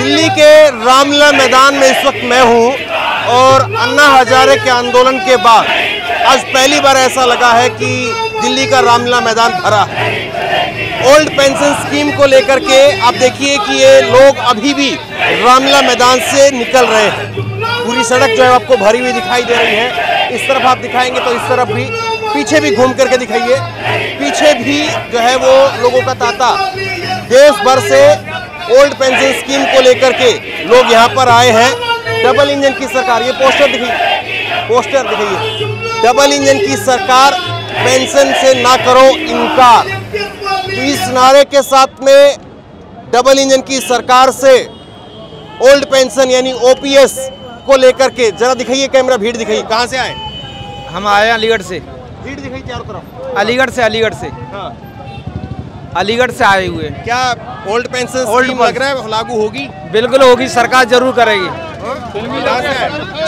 दिल्ली के रामलीला मैदान में इस वक्त मैं हूं और अन्ना हजारे के आंदोलन के बाद आज पहली बार ऐसा लगा है कि दिल्ली का रामलीला मैदान भरा है। ओल्ड पेंशन स्कीम को लेकर के आप देखिए कि ये लोग अभी भी रामलीला मैदान से निकल रहे हैं। पूरी सड़क जो है आपको भरी हुई दिखाई दे रही है। इस तरफ आप दिखाएंगे तो इस तरफ भी, पीछे भी घूम करके दिखाइए, पीछे भी जो है वो लोगों का तांता। देश भर से ओल्ड पेंशन स्कीम को लेकर के लोग यहाँ पर आए हैं। डबल इंजन की सरकार, ये पोस्टर दिखाइए, डबल इंजन की सरकार, पेंशन से ना करो इनकार। तो इस नारे के साथ में डबल इंजन की सरकार से ओल्ड पेंशन यानी ओपीएस को लेकर के जरा दिखाइए, कैमरा भीड़ दिखाइए। कहाँ से आए? हम आए अलीगढ़ से। भीड़ दिखाई चारों तरफ। अलीगढ़ से हाँ। अलीगढ़ से आए हुए। क्या ओल्ड पेंशन स्कीम लग रहा है लागू होगी? बिल्कुल होगी, सरकार जरूर करेगी।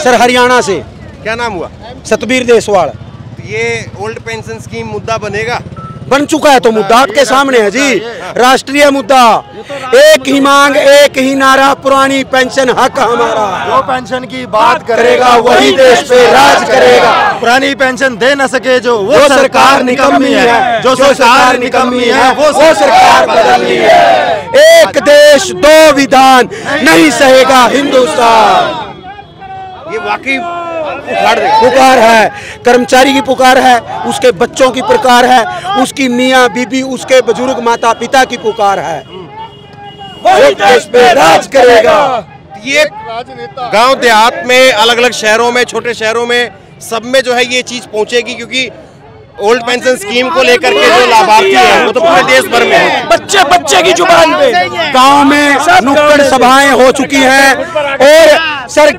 सर हरियाणा से। क्या नाम हुआ? सतबीर देसवाल। तो ये ओल्ड पेंशन स्कीम मुद्दा बनेगा? बन चुका है तो मुद्दा आपके सामने है जी, राष्ट्रीय मुद्दा। एक ही मांग, एक ही नारा, पुरानी पेंशन हक हमारा। जो पेंशन की बात करेगा वही देश पे राज करेगा। पुरानी पेंशन दे न सके जो वो सरकार निकम्मी है, जो सरकार निकम्मी है वो सरकार बदलनी है। एक देश दो विधान नहीं सहेगा हिंदुस्तान। ये वाकई पुकार है, कर्मचारी की पुकार है, उसके बच्चों की पुकार है, उसकी मियाँ बीबी, उसके बुजुर्ग माता पिता की पुकार है। वही देश पे राज करेगा। ये गांव देहात में, अलग अलग शहरों में, छोटे शहरों में, सब में जो है ये चीज पहुंचेगी, क्योंकि ओल्ड पेंशन स्कीम को लेकर के जो लाभार्थी हैं वो तो पूरे देश भर में है। बच्चे बच्चे की जुबान पे गांव में नुक्कड़ सभाएं हो चुकी हैं। और सर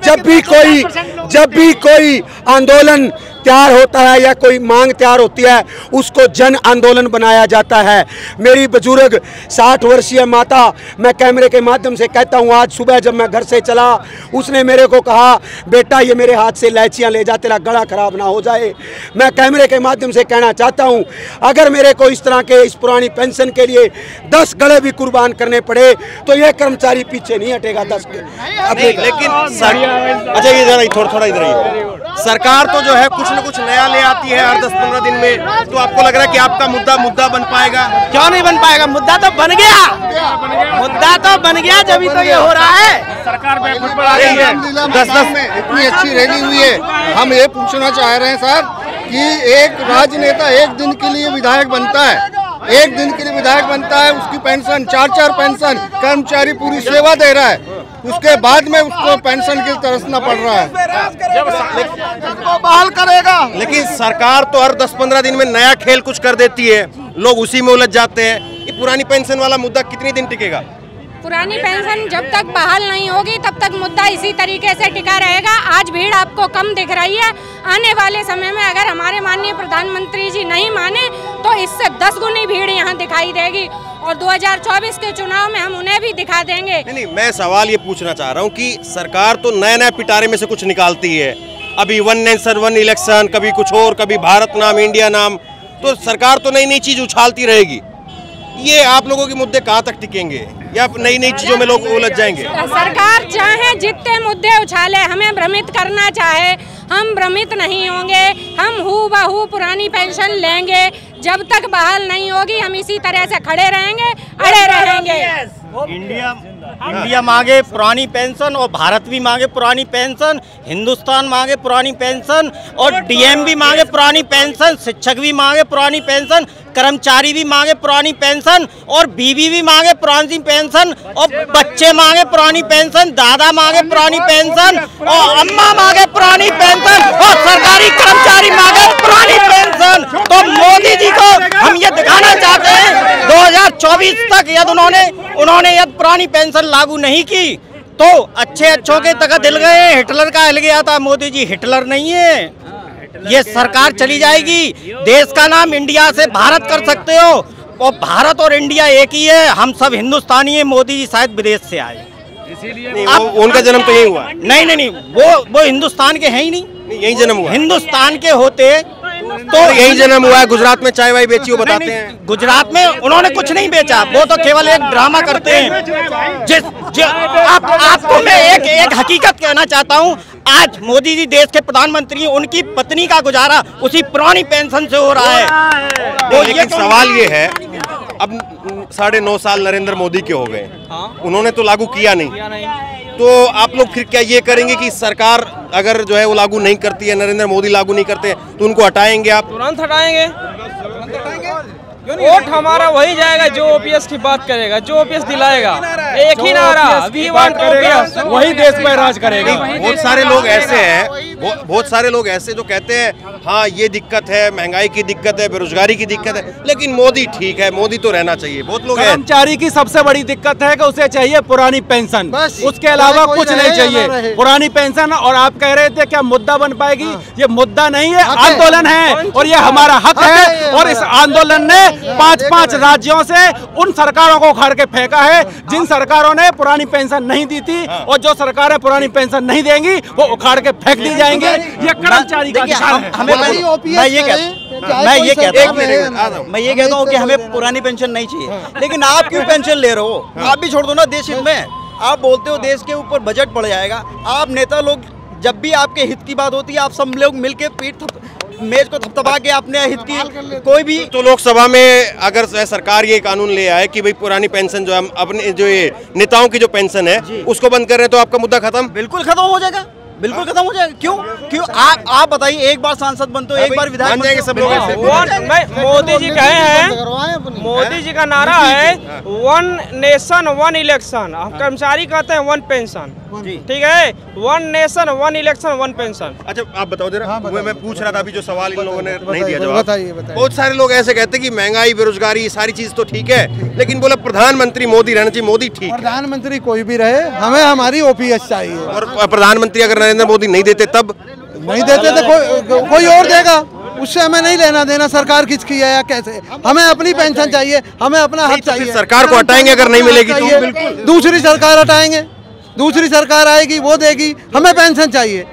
जब भी कोई आंदोलन तैयार होता है या कोई मांग तैयार होती है, उसको जन आंदोलन बनाया जाता है। मेरी बुजुर्ग 60 वर्षीय माता, मैं कैमरे के माध्यम से कहता हूँ, आज सुबह जब मैं घर से चला, उसने मेरे को कहा, बेटा ये मेरे हाथ से इलायचियाँ ले जा, तेरा गला खराब ना हो जाए। मैं कैमरे के माध्यम से कहना चाहता हूँ, अगर मेरे को इस तरह के इस पुरानी पेंशन के लिए 10 गले भी कुर्बान करने पड़े तो यह कर्मचारी पीछे नहीं हटेगा। 10 लेकिन अच्छा ये जरा थोड़ा इधर आइए। सरकार तो जो है कुछ न कुछ नया ले आती है हर 10-15 दिन में, तो आपको लग रहा है कि आपका मुद्दा बन पाएगा? क्यों नहीं बन पाएगा? मुद्दा तो बन गया, जब तो ये हो रहा है। सरकार बैकफुट पर आ रही है। 10 में इतनी अच्छी रैली हुई है। हम ये पूछना चाह रहे हैं सर कि एक राजनेता एक दिन के लिए विधायक बनता है, उसकी पेंशन 4-4 पेंशन, कर्मचारी पूरी सेवा दे रहा है, उसके बाद में उसको पेंशन की तरसना पड़ रहा है। तो बहाल करेगा। लेकिन सरकार तो हर 10-15 दिन में नया खेल कुछ कर देती है, लोग उसी में उलझ जाते हैं। ये पुरानी पेंशन वाला मुद्दा कितनी दिन टिकेगा? पुरानी पेंशन जब तक बहाल नहीं होगी तब तक मुद्दा इसी तरीके से टिका रहेगा। आज भीड़ आपको कम दिख रही है, आने वाले समय में अगर हमारे माननीय प्रधानमंत्री जी नहीं माने तो इससे 10 गुनी भीड़ यहाँ दिखाई देगी और 2024 के चुनाव में हम उन्हें भी दिखा देंगे। नहीं, मैं सवाल ये पूछना चाह रहा हूँ कि सरकार तो नए पिटारे में से कुछ निकालती है। अभी 1 नेशन 1 इलेक्शन, कभी कुछ और, कभी भारत नाम, इंडिया नाम, तो सरकार तो नई चीज उछालती रहेगी। ये आप लोगों के मुद्दे कहाँ तक टिकेंगे या नई चीजों में लोग उलझ जाएंगे? सरकार चाहे जितने मुद्दे उछाले, हमें भ्रमित करना चाहे, हम भ्रमित नहीं होंगे। हम हूबहू पुरानी पेंशन लेंगे। जब तक बहाल नहीं होगी हम इसी तरह से खड़े रहेंगे, अड़े रहेंगे। इंडिया मांगे पुरानी पेंशन और भारत भी मांगे पुरानी पेंशन, हिंदुस्तान मांगे पुरानी पेंशन और डीएम भी मांगे पुरानी पेंशन, शिक्षक भी मांगे पुरानी पेंशन, कर्मचारी भी मांगे पुरानी पेंशन और बीवी भी मांगे पुरानी पेंशन और बच्चे मांगे पुरानी पेंशन, दादा मांगे पुरानी पेंशन और अम्मा मांगे पुरानी पेंशन और सरकारी कर्मचारी मांगे पुरानी पेंशन। तो मोदी जी को हम ये दिखाना चाहते हैं 2024 तक यदि उन्होंने यदि पुरानी पेंशन लागू नहीं की तो अच्छों के तक हिल गए। हिटलर का हिल गया था, मोदी जी हिटलर नहीं है। ये सरकार चली जाएगी, देश का नाम इंडिया से भारत कर सकते हो और भारत और इंडिया एक ही है। हम सब हिंदुस्तानी है, मोदी जी शायद विदेश से आए, इसीलिए उनका जन्म तो यही हुआ। नहीं, वो हिंदुस्तान के हैं ही नहीं, यही जन्म हुआ। हिंदुस्तान के होते तो यही जन्म हुआ है, गुजरात में चाय वाय बेची हो बताते हैं। गुजरात में उन्होंने कुछ नहीं बेचा, वो तो केवल एक ड्रामा करते हैं। आपको मैं एक हकीकत कहना चाहता हूँ, आज मोदी जी देश के प्रधानमंत्री, उनकी पत्नी का गुजारा उसी पुरानी पेंशन से हो रहा है। तो लेकिन सवाल ये है, अब 9.5 साल नरेंद्र मोदी के हो गए, उन्होंने तो लागू किया नहीं, तो आप लोग फिर क्या ये करेंगे कि सरकार अगर जो है वो लागू नहीं करती है, नरेंद्र मोदी लागू नहीं करते तो उनको हटाएंगे आप? तुरंत हटाएंगे। वोट हमारा वही जाएगा जो ओपीएस की बात करेगा, जो ओपीएस दिलाएगा। एक ही नारा, वी वांट ओपीएस, वही देश पर राज करेगा। बहुत सारे लोग ऐसे हैं, बहुत सारे लोग ऐसे जो कहते हैं हाँ ये दिक्कत है, महंगाई की दिक्कत है, बेरोजगारी की दिक्कत है, लेकिन मोदी ठीक है, मोदी तो रहना चाहिए। बहुत लोग हैं। कर्मचारी की सबसे बड़ी दिक्कत है कि उसे चाहिए पुरानी पेंशन, उसके अलावा कुछ नहीं चाहिए, पुरानी पेंशन। और आप कह रहे थे क्या मुद्दा बन पाएगी? ये मुद्दा नहीं है, आंदोलन है और ये हमारा हक है। और इस आंदोलन ने 5-5 राज्यों से उन सरकारों को उखाड़ के फेंका है जिन सरकारों ने पुरानी पेंशन नहीं दी थी, और जो सरकारें पुरानी पेंशन नहीं देंगी वो उखाड़ के फेंक दी जाएंगी। ये कर्मचारी का अधिकार है। मैं ये कहता हूँ कि हमें पुरानी पेंशन नहीं चाहिए, लेकिन आप क्यों पेंशन ले रहे हो? आप भी छोड़ दो ना देश हित में। आप बोलते हो देश के ऊपर बजट बढ़ जाएगा, आप नेता लोग जब भी आपके हित की बात होती है आप सब लोग मिलके मेज को थपथपा के अपने हित की कोई भी। तो लोकसभा में अगर सरकार ये कानून ले आए कि भाई पुरानी पेंशन जो हम अपने जो ये नेताओं की जो पेंशन है उसको बंद कर रहे हैं, तो आपका मुद्दा खत्म? बिल्कुल खत्म हो जाएगा, बिल्कुल खत्म हो जाएगा। क्यों आप बताइए, एक बार सांसद बनते हो, एक बार विधायक बनते हो, सब लोग ऐसे। मोदी जी कहे हैं, मोदी जी का नारा है 1 नेशन 1 इलेक्शन। हम कर्मचारी कहते हैं 1 पेंशन, ठीक है? 1 नेशन 1 इलेक्शन 1 पेंशन। अच्छा आप बताओ जरा, मैं पूछ रहा था अभी जो सवाल इन लोगों ने नहीं दिया जवाब। बहुत सारे लोग ऐसे कहते हैं कि महंगाई, बेरोजगारी, सारी चीज तो ठीक है, लेकिन बोला प्रधानमंत्री मोदी रहना चाहिए। मोदी ठीक है, प्रधानमंत्री कोई भी रहे, हमें हमारी ओपीएस चाहिए। और प्रधानमंत्री अगर नरेंद्र मोदी नहीं देते तब? नहीं देते तो कोई और देगा, उससे हमें नहीं लेना देना। सरकार किसकी है या कैसे, हमें अपनी पेंशन चाहिए, हमें अपना हक चाहिए। सरकार को हटाएंगे अगर नहीं मिलेगी तो? बिल्कुल, दूसरी सरकार हटाएंगे, दूसरी सरकार आएगी वो देगी, हमें पेंशन चाहिए।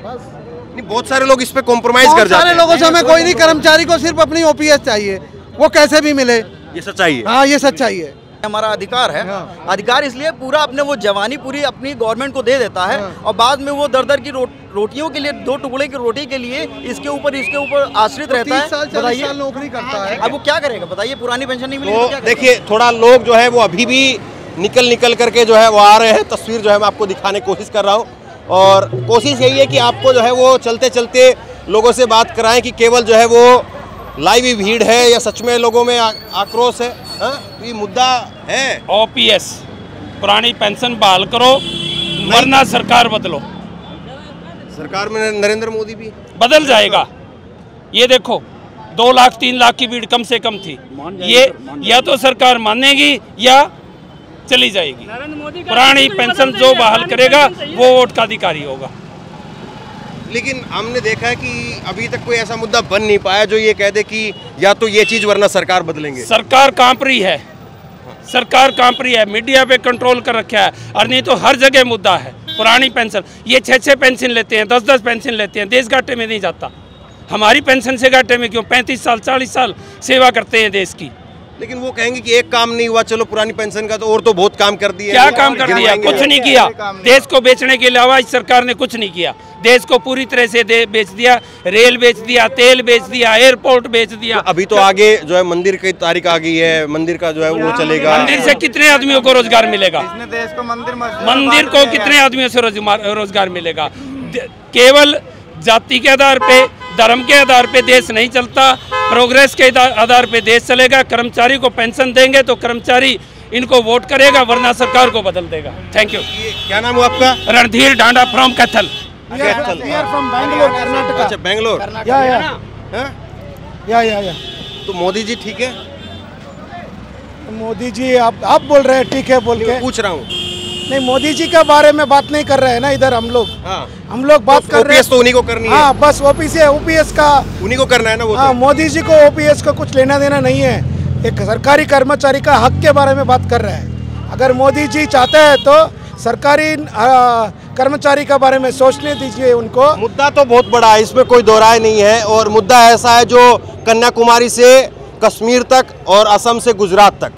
बहुत सारे लोग इस पे कॉम्प्रोमाइज कर जाते हैं। सारे लोगों से हमें कोई नहीं, कर्मचारी को सिर्फ अपनी ओपीएस चाहिए, वो कैसे भी मिले। ये सच्चाई है। हाँ ये सच्चाई है, हमारा अधिकार है। अधिकार इसलिए पूरा अपने वो जवानी पूरी अपनी गवर्नमेंट को दे देता है, और बाद में वो दर की रोटियों के लिए, 2 टुकड़े की रोटी के लिए इसके ऊपर आश्रित रहता है। 30 साल नौकरी करता है, अब वो क्या करेगा बताइए? पुरानी पेंशन नहीं मिलेगी तो क्या करेगा? देखिए थोड़ा लोग जो है वो अभी भी निकल करके जो है वो आ रहे हैं। तस्वीर जो है मैं आपको दिखाने की कोशिश कर रहा हूँ, और कोशिश यही है कि आपको जो है वो चलते चलते लोगों से बात कराएं कि केवल जो है वो लाइव ही भीड़ है या सच में लोगों में आक्रोश है। तो ये मुद्दा है। ओपीएस पुरानी पेंशन बहाल करो, वरना सरकार बदलो। सरकार में नरेंद्र मोदी भी बदल जाएगा। ये देखो 2 लाख 3 लाख की भीड़ कम से कम थी, ये या तो सरकार मानेगी या चली जाएगी। पुरानी पेंशन जो बहाल करेगा वो वोट का अधिकारी होगा। लेकिन हमने देखा है कि अभी तक कोई ऐसा मुद्दा बन नहीं पाया जो ये कह दे कि या तो ये चीज वरना सरकार बदलेंगे। सरकार कांप रही है, सरकार कांप रही है, मीडिया पे कंट्रोल कर रखा है, और नहीं तो हर जगह मुद्दा है पुरानी पेंशन। ये 6-6 पेंशन लेते हैं, 10-10 पेंशन लेते हैं, देश घाटे में नहीं जाता। हमारी पेंशन से घाटे में क्यों? 35 साल 40 साल सेवा करते हैं देश की। लेकिन वो कहेंगे कि एक काम नहीं हुआ, चलो पुरानी पेंशन का तो और तो बहुत काम कर दिया। क्या काम कर दिया? कुछ नहीं किया। देश को बेचने के अलावा इस सरकार ने कुछ नहीं किया। देश को पूरी तरह से बेच दिया, रेल बेच दिया, तेल बेच दिया, एयरपोर्ट बेच दिया। तो अभी तो आगे जो है मंदिर की तारीख आ गई है, मंदिर का जो है वो चलेगा। मंदिर से कितने आदमियों को रोजगार मिलेगा? मंदिर को कितने आदमियों से रोजगार मिलेगा? केवल जाति के आधार पे, धर्म के आधार पे देश नहीं चलता, प्रोग्रेस के आधार पे देश चलेगा। कर्मचारी को पेंशन देंगे तो कर्मचारी इनको वोट करेगा, वरना सरकार को बदल देगा। Thank you. क्या नाम हुआ आपका? रणधीर ढांडा फ्रॉम कैथल। अच्छा बेंगलोर। या तो मोदी जी ठीक है? मोदी जी आप बोल रहे हैं ठीक है बोल के? पूछ रहा हूँ। नहीं, मोदी जी के बारे में बात नहीं कर रहे हैं ना इधर हम लोग। हम लोग बात कर रहे हैं तो उन्हीं को करनी है। हाँ बस ओपीएस का उन्हीं को करना है ना वो। हाँ मोदी जी को ओपीएस का कुछ लेना देना नहीं है, एक सरकारी कर्मचारी का हक के बारे में बात कर रहे हैं। अगर मोदी जी चाहते हैं तो सरकारी कर्मचारी के बारे में सोचने दीजिए उनको। मुद्दा तो बहुत बड़ा है, इसमें कोई दो राय नहीं है, और मुद्दा ऐसा है जो कन्याकुमारी से कश्मीर तक और असम से गुजरात तक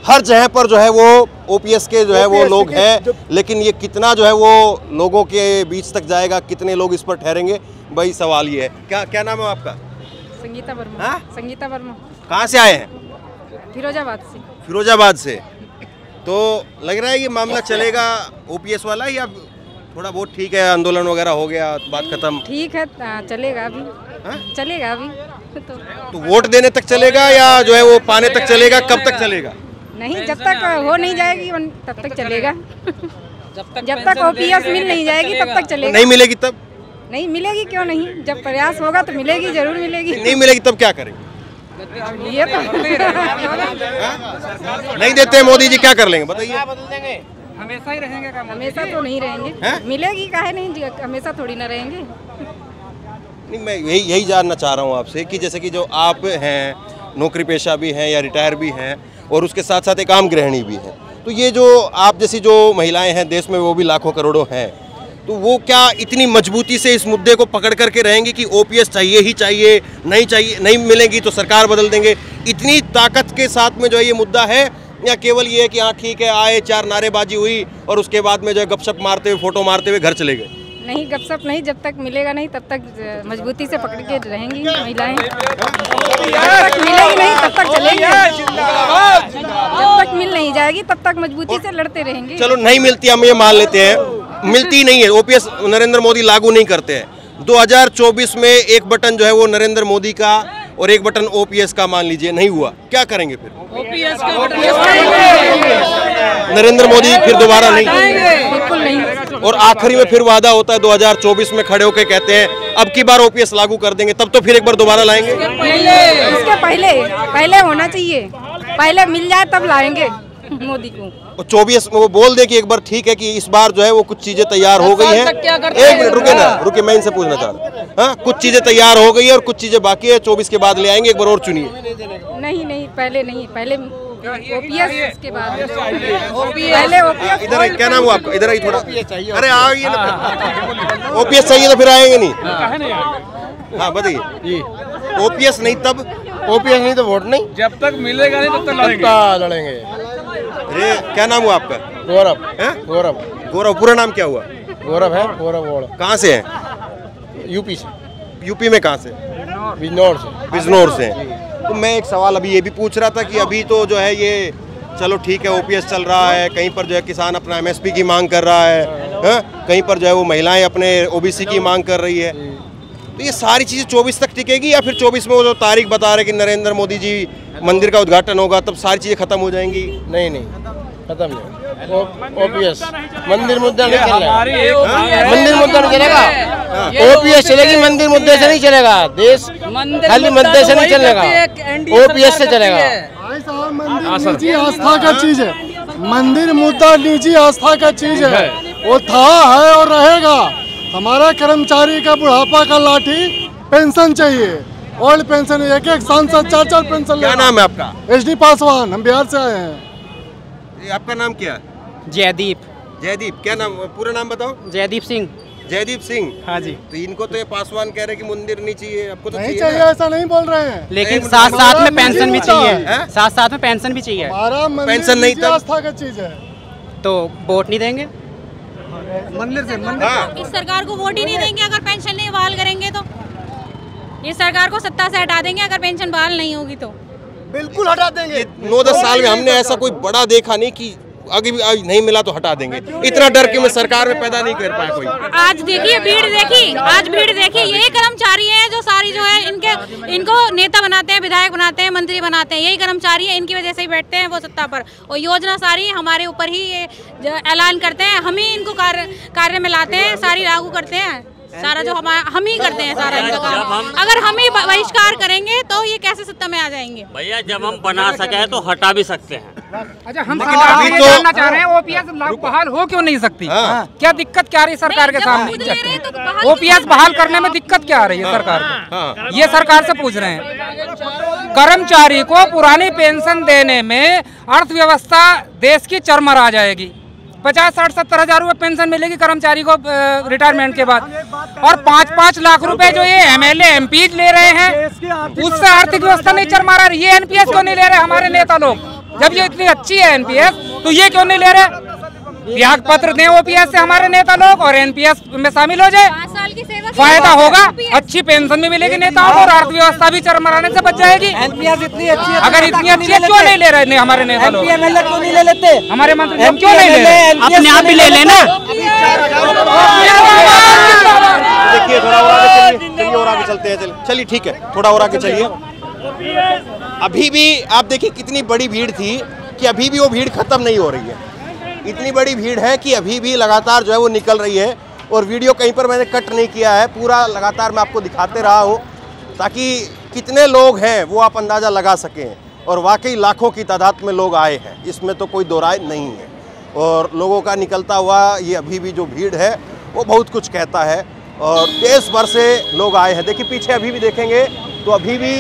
हर जगह पर जो है वो ओपीएस के जो है वो लोग हैं, लेकिन ये कितना जो है वो लोगों के बीच तक जाएगा, कितने लोग इस पर ठहरेंगे, भाई सवाल ये है। क्या नाम है आपका? संगीता वर्मा। संगीता वर्मा। कहाँ से आए हैं? फिरोजाबाद से। फिरोजाबाद से। तो लग रहा है ये मामला चलेगा ओपीएस वाला, या थोड़ा बहुत ठीक है, आंदोलन वगैरह हो गया, बात खत्म? ठीक है, चलेगा अभी। चलेगा अभी तो वोट देने तक चलेगा या जो है वो पाने तक चलेगा? कब तक चलेगा? नहीं, जब तक हो नहीं जाएगी तब तक चलेगा। जब तक ओपीएस मिल नहीं जाएगी तब तक चलेगा। नहीं मिलेगी तब? नहीं मिलेगी, क्यों नहीं, जब प्रयास होगा तो मिलेगी, जरूर मिलेगी। नहीं मिलेगी तब क्या करेंगे? ये तो नहीं देते मोदी जी, क्या कर लेंगे बताइए? हमेशा ही रहेंगे। हमेशा तो नहीं रहेंगे। मिलेगी काहे नहीं, हमेशा थोड़ी ना रहेंगे। नहीं, मैं यही जानना चाह रहा हूँ आपसे कि जैसे कि जो आप हैं, नौकरी पेशा भी हैं या रिटायर भी हैं, और उसके साथ साथ एक आम गृहिणी भी हैं, तो ये जो आप जैसी जो महिलाएं हैं देश में, वो भी लाखों करोड़ों हैं, तो वो क्या इतनी मजबूती से इस मुद्दे को पकड़ करके रहेंगे कि ओपीएस चाहिए ही चाहिए, नहीं मिलेगी तो सरकार बदल देंगे? इतनी ताकत के साथ में जो है ये मुद्दा है, या केवल ये है कि हाँ ठीक है, आए, 4 नारेबाजी हुई और उसके बाद में जो है गपशप मारते हुए, फोटो मारते हुए घर चले गए? नहीं, गपशप नहीं, जब तक मिलेगा नहीं तब तक मजबूती से पकड़ के रहेंगी महिलाएं। जब तक मिलेगी नहीं तब तक चलेंगे, जब तक मिल नहीं जाएगी तब तक मजबूती से लड़ते रहेंगे। चलो नहीं मिलती, हम ये मान लेते हैं, मिलती नहीं है, ओपीएस नरेंद्र मोदी लागू नहीं करते हैं। 2024 में एक बटन जो है वो नरेंद्र मोदी का और एक बटन ओपीएस का मान लीजिए नहीं हुआ, क्या करेंगे फिर? ओपीएस का नरेंद्र मोदी फिर दोबारा नहीं? बिल्कुल नहीं। और आखिरी में फिर वादा होता है 2024 में खड़े होकर कहते हैं अब की बार ओपीएस लागू कर देंगे, तब तो फिर एक बार दोबारा लाएंगे? इसके पहले होना चाहिए, पहले मिल जाए तब लाएंगे मोदी को। और 24 में वो बोल दे कि एक बार ठीक है कि इस बार जो है वो कुछ चीजें तैयार हो गई हैं। एक मिनट रुके, मैं इनसे पूछना चाह रहा हूँ। हाँ, कुछ चीजें तैयार हो गई है और कुछ चीजें बाकी है, 24 के बाद ले आएंगे, एक बार और चुनिए। नहीं, पहले ओपीएस के बाद पहले ओपीएस। इधर क्या नाम हुआ आपका? इधर आई थोड़ा, अरे आइए ना। ओपीएस चाहिए तो फिर आएंगे नहीं? हाँ बताइए। ओपीएस नहीं तब? ओपीएस नहीं तो वोट नहीं। जब तक मिलेगा नहीं तब तक लड़ेंगे। अरे क्या नाम हुआ आपका? गौरव। पूरा नाम क्या हुआ? गौरव है। गौरव। कहाँ से है? यूपी से। यूपी में कहाँ से? बिजनौर से। तो मैं एक सवाल अभी ये भी पूछ रहा था कि अभी तो जो है ये चलो ठीक है ओपीएस चल रहा है, कहीं पर जो है किसान अपना एमएसपी की मांग कर रहा है, कहीं पर जो है वो महिलाएं अपने ओबीसी की मांग कर रही है, तो ये सारी चीज़ें 24 तक टिकेगी या फिर 24 में वो जो तारीख बता रहे कि नरेंद्र मोदी जी मंदिर का उद्घाटन होगा तब सारी चीज़ें खत्म हो जाएंगी? नहीं, खत्म नहीं। ओपीएस मंदिर मुद्दा नहीं चलेगा। मंदिर मुद्दा नहीं चलेगा। ओपीएस चलेगी, मंदिर मुद्दे से नहीं चलेगा। देश खाली मुद्दे से नहीं चलेगा, ओपीएस से चलेगा। मंदिर निजी आस्था का चीज है, मंदिर मुद्दा निजी आस्था का चीज है, वो था, है और रहेगा। हमारा कर्मचारी का बुढ़ापा का लाठी पेंशन चाहिए, ओल्ड पेंशन, एक सांसद 4 पेंशन। क्या नाम है आपका? HD पासवान, हम बिहार से आए हैं। आपका नाम क्या? जयदीप। क्या नाम, पूरा नाम बताओ? जयदीप सिंह। हाँ जी। तो इनको तो ये पासवान कह रहे कि मंदिर नहीं चाहिए, आपको तो नहीं चाहिए, ऐसा नहीं बोल रहे हैं, लेकिन साथ में पेंशन भी चाहिए, साथ में पेंशन भी चाहिए। पेंशन नहीं था, आस्था का चीज है, तो वोट नहीं देंगे मंदिर से। इस सरकार को वोट ही नहीं देंगे अगर पेंशन नहीं बहाल करेंगे तो। इस सरकार को सत्ता से हटा देंगे अगर पेंशन बहाल नहीं होगी तो। बिल्कुल हटा देंगे। 9-10 साल में हमने ऐसा कोई बड़ा देखा नहीं कि आगे भी नहीं मिला तो हटा देंगे, इतना डर कि मैं सरकार में पैदा नहीं कर पाया कोई। आज देखिए भीड़ देखी, यही कर्मचारी हैं जो सारी जो है इनको नेता बनाते हैं, विधायक बनाते हैं, मंत्री बनाते हैं, यही कर्मचारी है, इनकी वजह से ही बैठते हैं वो सत्ता पर। और योजना सारी हमारे ऊपर ही ऐलान करते हैं, हम ही इनको कार्य में लाते हैं, सारी लागू करते हैं, सारा जो हम ही करते हैं सारा इनका काम। अगर हम ही बहिष्कार करेंगे तो ये कैसे सत्ता में आ जाएंगे? भैया जब हम बना सके तो हटा भी सकते हैं। अच्छा, हम जानना चाह रहे हैं ओपीएस बहाल हो क्यों नहीं सकती? क्या दिक्कत क्या आ रही है सरकार के सामने? ओपीएस बहाल करने में दिक्कत क्या आ रही है सरकार को? ये सरकार से पूछ रहे हैं। कर्मचारी को पुरानी पेंशन देने में अर्थव्यवस्था देश की चरमरा जाएगी। 50, 60, 70 हजार रुपये पेंशन मिलेगी कर्मचारी को रिटायरमेंट के बाद। और 5-5 लाख रुपए जो ये MLA MP ले रहे हैं, उससे आर्थिक व्यवस्था नहीं चरमरा रही। ये NPS क्यों नहीं ले रहे हमारे नेता लोग? जब ये इतनी अच्छी है NPS, तो ये क्यों नहीं ले रहे? त्याग पत्र दें OPS से हमारे नेता लोग और NPS में शामिल हो जाए, फायदा होगा, अच्छी पेंशन भी मिलेगी नेताओं को और अर्थव्यवस्था भी चरमराने से बच जाएगी। NPS इतनी अच्छी है, अगर इतनी अच्छी है क्यों नहीं ले रहे हमारे नेता लोग? MLA क्यों नहीं ले लेते? हमारे मंत्री क्यों नहीं ले रहे? अपने आप भी ले लेना। देखिए थोड़ा और आगे चलिए, चलिए और आगे चलते हैं। चलिए ठीक है, थोड़ा और आगे चलिए। अभी भी आप देखिए कितनी बड़ी भीड़ थी कि अभी भी वो भीड़ खत्म नहीं हो रही है। इतनी बड़ी भीड़ है कि अभी भी लगातार जो है वो निकल रही है। और वीडियो कहीं पर मैंने कट नहीं किया है, पूरा लगातार मैं आपको दिखाते रहा हूँ ताकि कितने लोग हैं वो आप अंदाज़ा लगा सकें। और वाकई लाखों की तादाद में लोग आए हैं, इसमें तो कोई दो राय नहीं है। और लोगों का निकलता हुआ ये अभी भी जो भीड़ है वो बहुत कुछ कहता है। और देश भर से लोग आए हैं। देखिए पीछे अभी भी देखेंगे तो अभी भी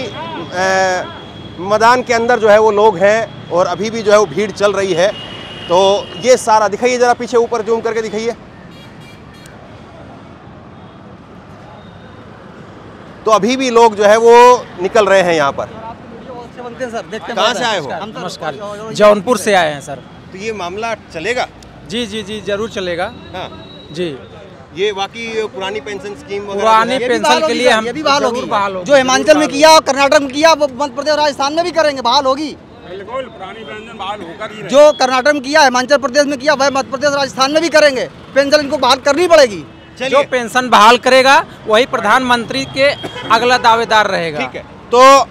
मैदान के अंदर जो है वो लोग हैं और अभी भी जो है वो भीड़ चल रही है। तो ये सारा दिखाइए, जरा पीछे ऊपर जूम करके दिखाइए। तो अभी भी लोग जो है वो निकल रहे हैं यहाँ पर। कहाँ से आए हो? नमस्कार, जौनपुर से आए हैं सर। तो ये मामला चलेगा? जी जी जी जरूर चलेगा। हाँ जी, ये वाकई पुरानी पेंशन स्कीम पुरानी पेंशन के लिए हम ये भी बहाल होगी। जो हिमाचल में किया और कर्नाटक में किया वो मध्य प्रदेश राजस्थान में भी करेंगे, बहाल होगी। पुरानी पेंशन बहाल होकर जो कर्नाटक में किया, हिमाचल प्रदेश में किया, वह मध्य प्रदेश राजस्थान में भी करेंगे। पेंशन इनको बहाल करनी पड़ेगी। जो पेंशन बहाल करेगा वही प्रधानमंत्री के अगला दावेदार रहेगा। ठीक है, तो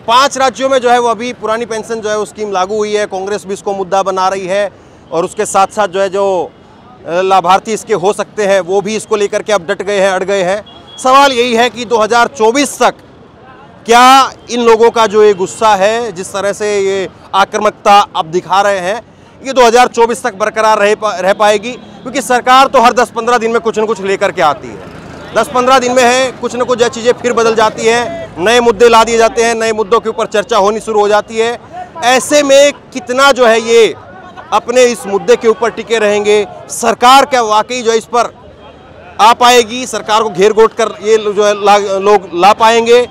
5 राज्यों में जो है वो अभी पुरानी पेंशन जो है वो स्कीम लागू हुई है। कांग्रेस भी इसको मुद्दा बना रही है और उसके साथ साथ जो है जो लाभार्थी इसके हो सकते हैं वो भी इसको लेकर के अब डट गए हैं, अड़ गए हैं। सवाल यही है कि 2024 तक क्या इन लोगों का जो ये गुस्सा है, जिस तरह से ये आक्रामकता अब दिखा रहे हैं, ये 2024 तक बरकरार रह पाएगी? क्योंकि सरकार तो हर 10-15 दिन में कुछ न कुछ लेकर के आती है। 10-15 दिन में है कुछ न कुछ चीज़ें फिर बदल जाती हैं, नए मुद्दे ला दिए जाते हैं, नए मुद्दों के ऊपर चर्चा होनी शुरू हो जाती है। ऐसे में कितना जो है ये अपने इस मुद्दे के ऊपर टिके रहेंगे? सरकार क्या वाकई जो है इस पर आ पाएगी? सरकार को घेर घोट कर ये जो है लोग ला पाएंगे,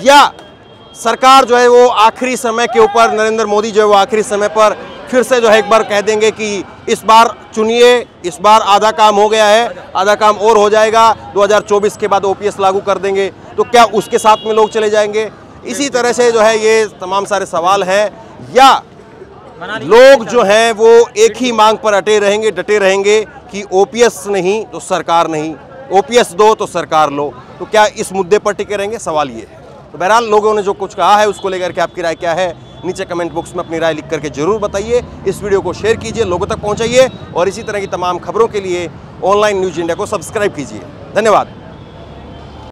या सरकार जो है वो आखिरी समय के ऊपर नरेंद्र मोदी जो है वो आखिरी समय पर फिर से जो है एक बार कह देंगे कि इस बार चुनिए, इस बार आधा काम हो गया है, आधा काम और हो जाएगा, 2024 के बाद OPS लागू कर देंगे, तो क्या उसके साथ में लोग चले जाएंगे? इसी तरह से जो है ये तमाम सारे सवाल हैं। या लोग जो हैं वो एक ही मांग पर डटे रहेंगे कि OPS नहीं तो सरकार नहीं, OPS दो तो सरकार लो। तो क्या इस मुद्दे पर टिके रहेंगे? सवाल ये है। तो बहरहाल लोगों ने जो कुछ कहा है उसको लेकर के आपकी राय क्या है, नीचे कमेंट बॉक्स में अपनी राय लिख करके जरूर बताइए। इस वीडियो को शेयर कीजिए, लोगों तक पहुंचाइए और इसी तरह की तमाम खबरों के लिए ऑनलाइन न्यूज़ इंडिया को सब्सक्राइब कीजिए। धन्यवाद।